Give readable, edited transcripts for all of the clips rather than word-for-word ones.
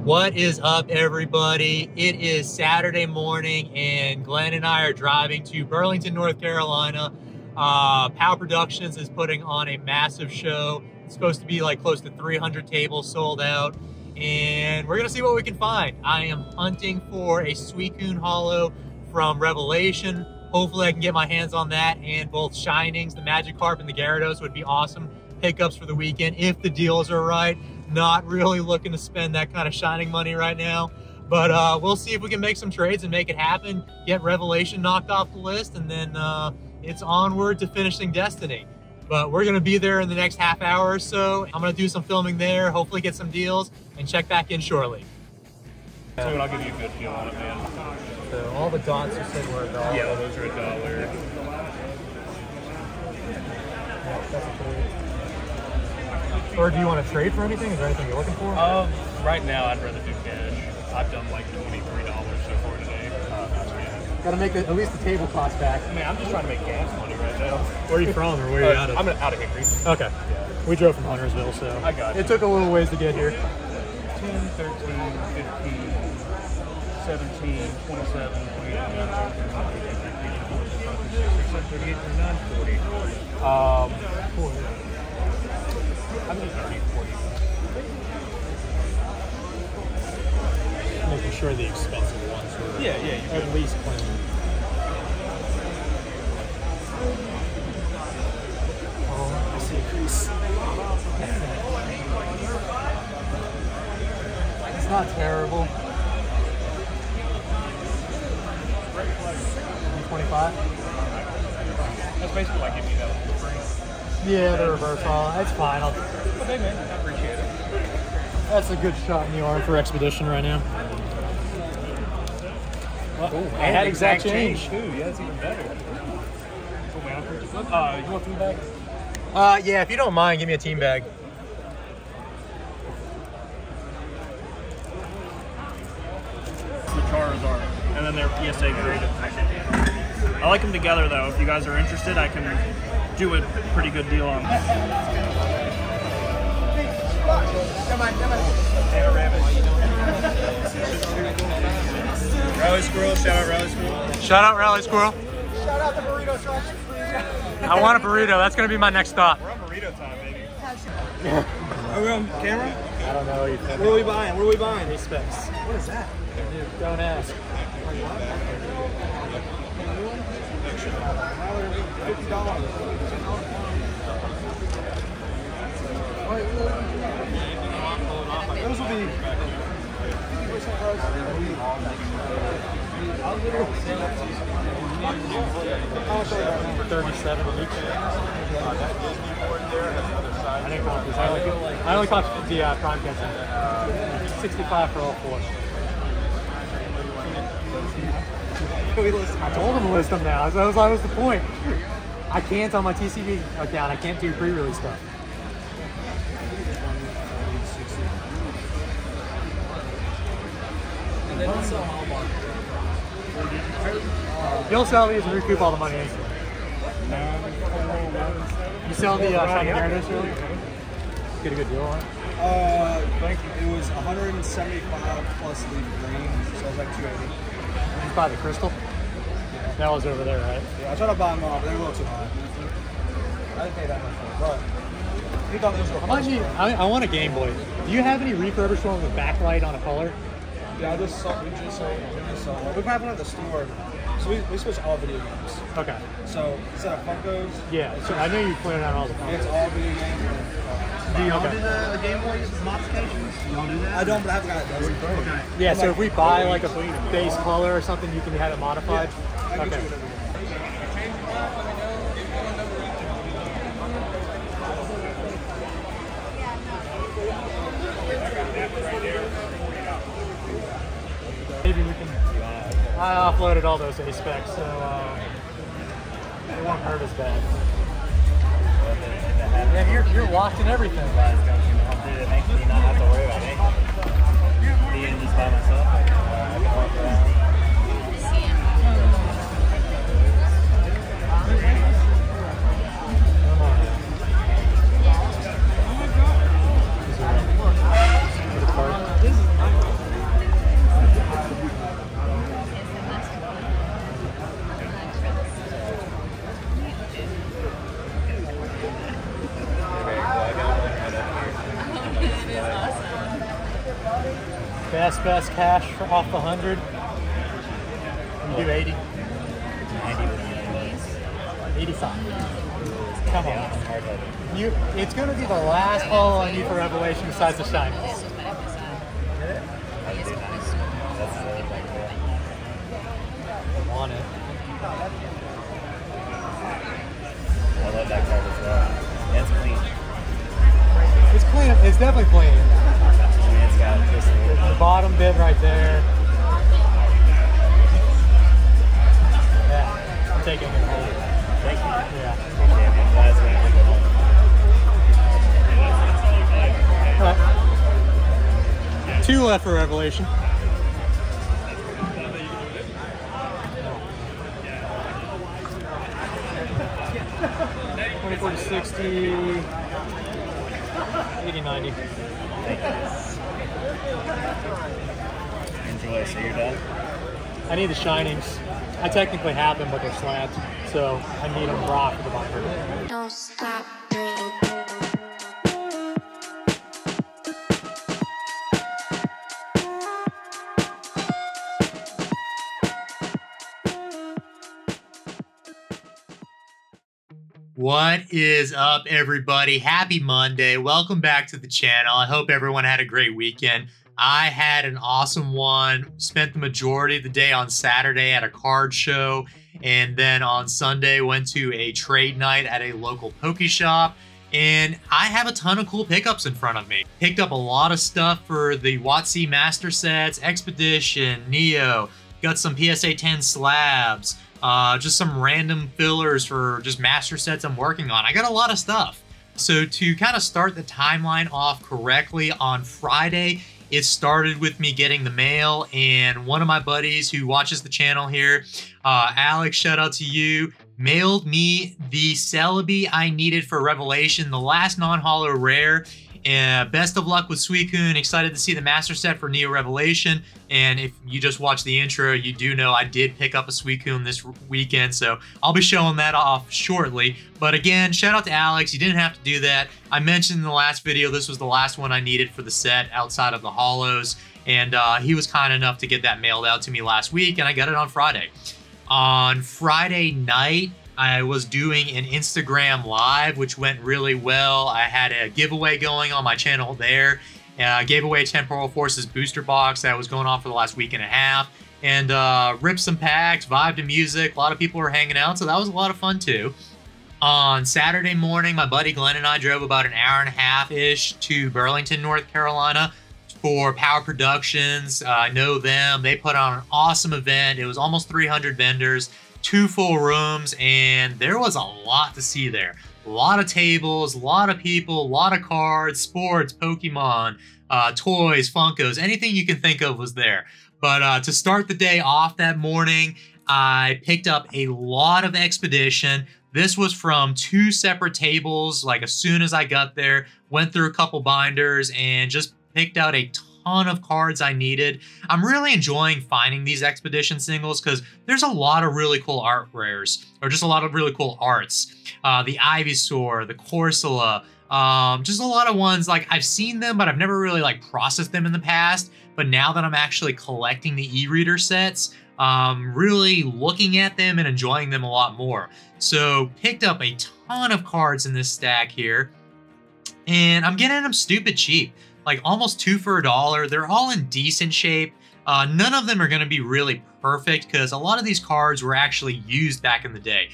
What is up, everybody? It is Saturday morning, and Glenn and I are driving to Burlington, North Carolina. POW Productions is putting on a massive show. It's supposed to be like close to 300 tables sold out, and we're gonna see what we can find. I am hunting for a Suicune Holo from Revelation. Hopefully I can get my hands on that, and both Shinings, the Magikarp and the Gyarados would be awesome pickups for the weekend if the deals are right. Not really looking to spend that kind of Shining money right now, but we'll see if we can make some trades and make it happen, get Revelation knocked off the list, and then it's onward to finishing Destiny. But we're gonna be there in the next half hour or so. I'm gonna do some filming there, hopefully get some deals, and check back in shortly. So I'll give you a good deal on it, man. So all the dots you said were $1. Yeah, those are $1. Yeah, that's a trade. Or do you want to trade for anything? Is there anything you're looking for? Right now, I'd rather do cash. I've done like $23 so far today. Gotta make at least the table cost back. I mean, I'm just trying to make gas money right now. Where are you from, or where are you out of? I'm out of Hickory. Okay. Yeah. We drove from Huntersville, so I got you. It took a little ways to get here. 10, 13, 15, 17, 27, 28, 38, 39, 40. I'm just 30, 40. Making sure the expensive ones were at least clean. Oh, I see a crease. It's not terrible. 25. That's basically like giving you that for free. Yeah, the reverse haul. It's fine. Okay, man. I appreciate it. That's a good shot in the arm for Expedition right now. I had exact change. too. Yeah, it's even better. You want team bag? Yeah, if you don't mind, give me a team bag. The Charizard, and then they're PSA graded. I like them together though. If you guys are interested, I can do a pretty good deal on them. Come on. Rally Squirrel, shout out Rally Squirrel. Shout out Rally Squirrel. Shout out the burrito truck. I want a burrito. That's going to be my next stop. We're on burrito time, baby. Are we on camera? I don't know. What are we buying? What are we buying? These specs. What is that? Dude, don't ask. Those will be. For 37 each. I didn't count this. I only caught the prime catching. 65 for all four. I told him to list them now. That was the point. I can't on my TCB account. I can't do pre-release stuff. And then it's Hallmark. You'll sell these and recoup all the money instantly. You sell the Shiny Gyarados early? Get a good deal on it? Thank you. It was 175 plus leaf green, so it was like 280. Did you buy the crystal? That was over there, right? Yeah, I tried to buy them all, but they were a little too high. I didn't pay that much for it, but he thought those were How much? I want a Game Boy. Do you have any refurbished ones with backlight on a color? Yeah, we just saw one. We have one at the store. So we switch all video games. Okay. So instead of Funkos, Yeah, so I know you cleared out all the it's all video games. Do y'all Okay. do the Game Boys modifications? Do y'all do that? I don't, but I have a guy that does it. Okay. Yeah, so if we buy like a base color or something, you can have it modified? I can get Okay. you whatever. Maybe we can... I offloaded all those A specs, so it won't hurt as bad. Yeah, you're locked in everything. It makes me not have to worry about anything. Being just by myself, I can walk around. Best cash for off the 100. You do 80. 85. Come on. It's going to be the last haul on you for Revelation besides the shinies. On it. I love that card as well. It's clean. It's clean. It's definitely clean. I mean, it's got just a little The bottom bit right there. Yeah, I'm taking it home. Thank you. Yeah. Appreciate it. I'm glad it's going to take it home. All right. 2 left for Revelation. $24 to $60, $80, $90. Enjoy. So you're done? I need the shinings. I technically have them, but they're slabs, so I need them raw for the binder. Don't stop dreaming. What is up, everybody? Happy Monday. Welcome back to the channel. I hope everyone had a great weekend. I had an awesome one. Spent the majority of the day on Saturday at a card show, and then on Sunday went to a trade night at a local poke shop. And I have a ton of cool pickups in front of me. Picked up a lot of stuff for the WotC Master Sets, Expedition, Neo. Got some PSA 10 slabs. Just some random fillers for just master sets I'm working on. I got a lot of stuff. So to kind of start the timeline off correctly, on Friday, it started with me getting the mail, and one of my buddies who watches the channel here, Alex, shout out to you, mailed me the Celebi I needed for Revelation, the last non-holo rare. Best of luck with Suicune. Excited to see the master set for Neo Revelation. And if you just watched the intro, you do know I did pick up a Suicune this weekend, so I'll be showing that off shortly. But again, shout out to Alex. You didn't have to do that. I mentioned in the last video this was the last one I needed for the set outside of the holos, and he was kind enough to get that mailed out to me last week, and I got it on Friday. On Friday night, I was doing an Instagram live, which went really well. I had a giveaway going on my channel there. Gave away a Temporal Forces booster box that was going on for the last week and a half. And ripped some packs, vibed to music. A lot of people were hanging out, so that was a lot of fun too. On Saturday morning, my buddy Glenn and I drove about an hour and a half-ish to Burlington, North Carolina for Power Productions. I know them. They put on an awesome event. It was almost 300 vendors. 2 full rooms, and there was a lot to see there. A lot of tables, a lot of people, a lot of cards, sports, Pokemon, toys, Funkos, anything you can think of was there. But to start the day off that morning, I picked up a lot of Expedition. This was from 2 separate tables. Like as soon as I got there, went through a couple binders and just picked out a ton of cards I needed. I'm really enjoying finding these Expedition singles because there's a lot of really cool art rares, or just a lot of really cool arts. The Ivysaur, the Corsola, just a lot of ones like I've seen them, but I've never really like processed them in the past. But now that I'm actually collecting the e-reader sets, really looking at them and enjoying them a lot more. So picked up a ton of cards in this stack here, and I'm getting them stupid cheap. Like almost 2 for $1. They're all in decent shape. None of them are going to be really perfect because a lot of these cards were actually used back in the day.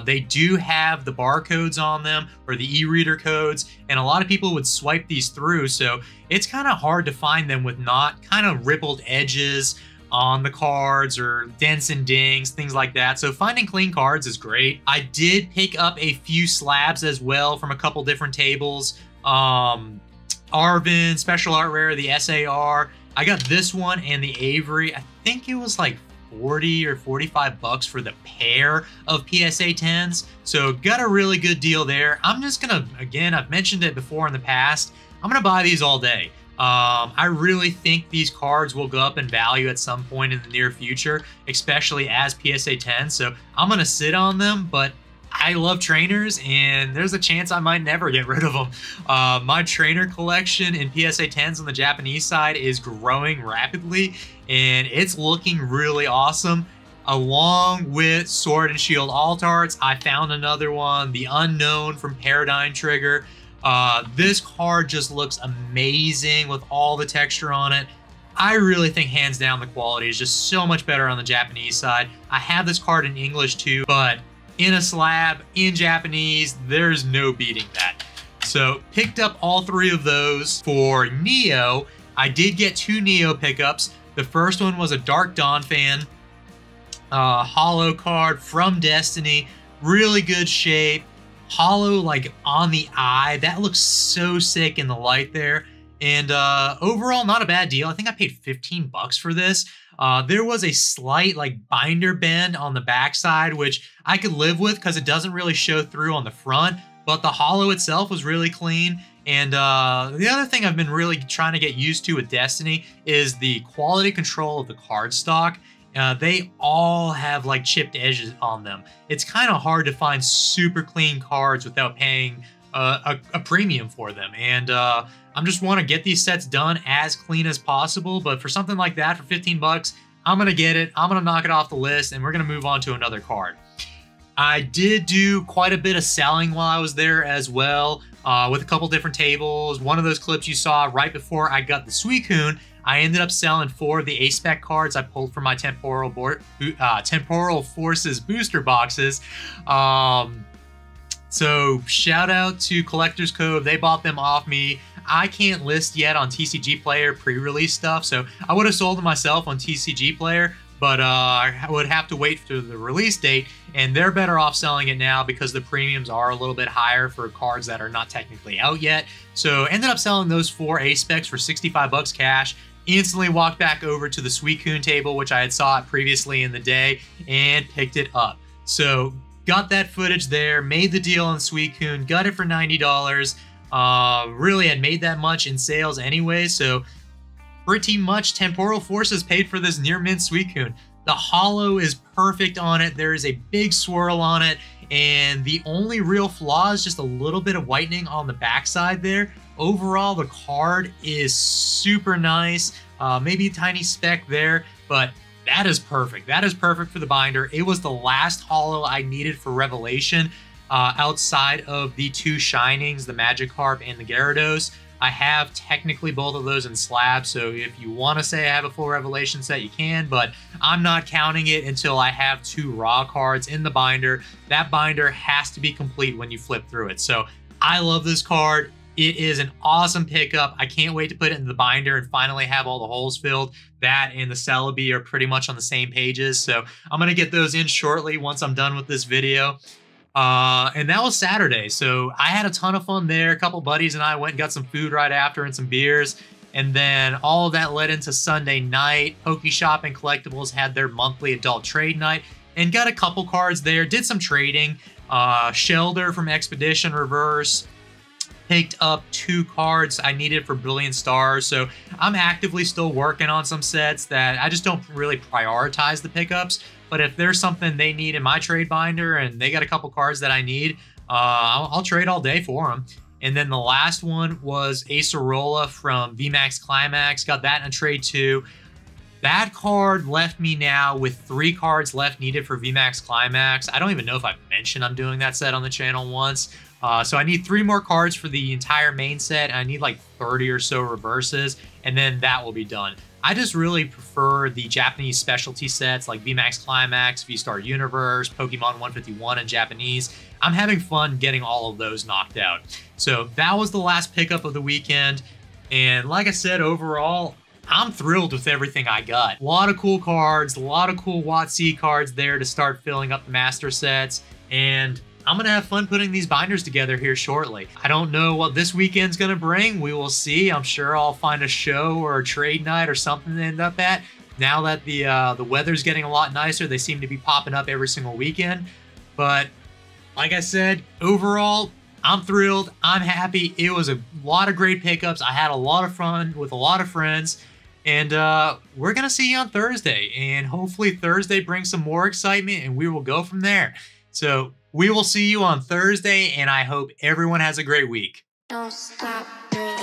They do have the barcodes on them, or the e-reader codes, and a lot of people would swipe these through, so it's kind of hard to find them with not kind of rippled edges on the cards or dents and dings, things like that. So finding clean cards is great. I did pick up a few slabs as well from a couple different tables. Arvin, Special Art Rare, the SAR. I got this one and the Avery. I think it was like 40 or 45 bucks for the pair of PSA 10s. So got a really good deal there. I'm just gonna, again, I've mentioned it before in the past, I'm gonna buy these all day. I really think these cards will go up in value at some point in the near future, especially as PSA 10. So I'm gonna sit on them, but I love trainers, and there's a chance I might never get rid of them. My trainer collection in PSA 10s on the Japanese side is growing rapidly, and it's looking really awesome. Along with Sword and Shield Alt-Arts, I found another one, the Unknown from Paradigm Trigger. This card just looks amazing with all the texture on it. I really think hands down the quality is just so much better on the Japanese side. I have this card in English too, but in a slab, in Japanese, there's no beating that. So picked up all 3 of those. For Neo, I did get 2 Neo pickups. The first one was a Dark Dawn fan, holo card from Destiny, really good shape, holo like on the eye. That looks so sick in the light there. And overall, not a bad deal. I think I paid 15 bucks for this. There was a slight like binder bend on the backside, which I could live with because it doesn't really show through on the front, but the holo itself was really clean. And the other thing I've been really trying to get used to with Destiny is the quality control of the cardstock. They all have like chipped edges on them. It's kind of hard to find super clean cards without paying a premium for them. And I just want to get these sets done as clean as possible. But for something like that, for 15 bucks, I'm going to get it. I'm going to knock it off the list, and we're going to move on to another card. I did do quite a bit of selling while I was there as well, with a couple different tables. One of those clips you saw right before I got the Suicune, I ended up selling 4 of the A-Spec cards I pulled from my Temporal Forces booster boxes. So shout out to Collectors Cove. They bought them off me. I can't list yet on TCG Player pre-release stuff, so I would have sold them myself on TCG Player, but I would have to wait for the release date, and they're better off selling it now because the premiums are a little bit higher for cards that are not technically out yet. So ended up selling those 4 A-Specs for 65 bucks cash. Instantly walked back over to the Suicune table, which I had saw previously in the day, and picked it up. So got that footage there, made the deal on Suicune, got it for $90. Really had made that much in sales anyway, so pretty much Temporal Forces paid for this near mint Suicune. The holo is perfect on it. There is a big swirl on it, and the only real flaw is just a little bit of whitening on the backside there. Overall, the card is super nice. Maybe a tiny speck there, but that is perfect. That is perfect for the binder. It was the last holo I needed for Revelation, outside of the 2 Shinings, the Magikarp and the Gyarados. I have technically both of those in slabs, so if you want to say I have a full Revelation set, you can, but I'm not counting it until I have 2 raw cards in the binder. That binder has to be complete when you flip through it. So I love this card. It is an awesome pickup. I can't wait to put it in the binder and finally have all the holes filled. That and the Celebi are pretty much on the same pages, so I'm going to get those in shortly once I'm done with this video. And that was Saturday, so I had a ton of fun there. A couple buddies and I went and got some food right after and some beers. And then all of that led into Sunday night. PokeShop and Collectibles had their monthly adult trade night and got a couple cards there. Did some trading. Shelder from Expedition Reverse. Picked up 2 cards I needed for Brilliant Stars. So I'm actively still working on some sets that I just don't really prioritize the pickups. But if there's something they need in my trade binder and they got a couple cards that I need, I'll trade all day for them. And then the last one was Acerola from VMAX Climax. Got that in a trade too. That card left me now with 3 cards left needed for VMAX Climax. I don't even know if I've mentioned I'm doing that set on the channel once. So I need 3 more cards for the entire main set. And I need like 30 or so reverses, and then that will be done. I just really prefer the Japanese specialty sets like VMAX Climax, V-Star Universe, Pokemon 151 in Japanese. I'm having fun getting all of those knocked out. So that was the last pickup of the weekend. And like I said, overall, I'm thrilled with everything I got. A lot of cool cards, a lot of cool WotC cards there to start filling up the master sets. And I'm going to have fun putting these binders together here shortly. I don't know what this weekend's going to bring. We will see. I'm sure I'll find a show or a trade night or something to end up at. Now that the weather's getting a lot nicer, they seem to be popping up every single weekend. But like I said, overall, I'm thrilled. I'm happy. It was a lot of great pickups. I had a lot of fun with a lot of friends. And we're going to see you on Thursday. And hopefully Thursday brings some more excitement and we will go from there. So We will see you on Thursday, and I hope everyone has a great week. Don't stop dreaming.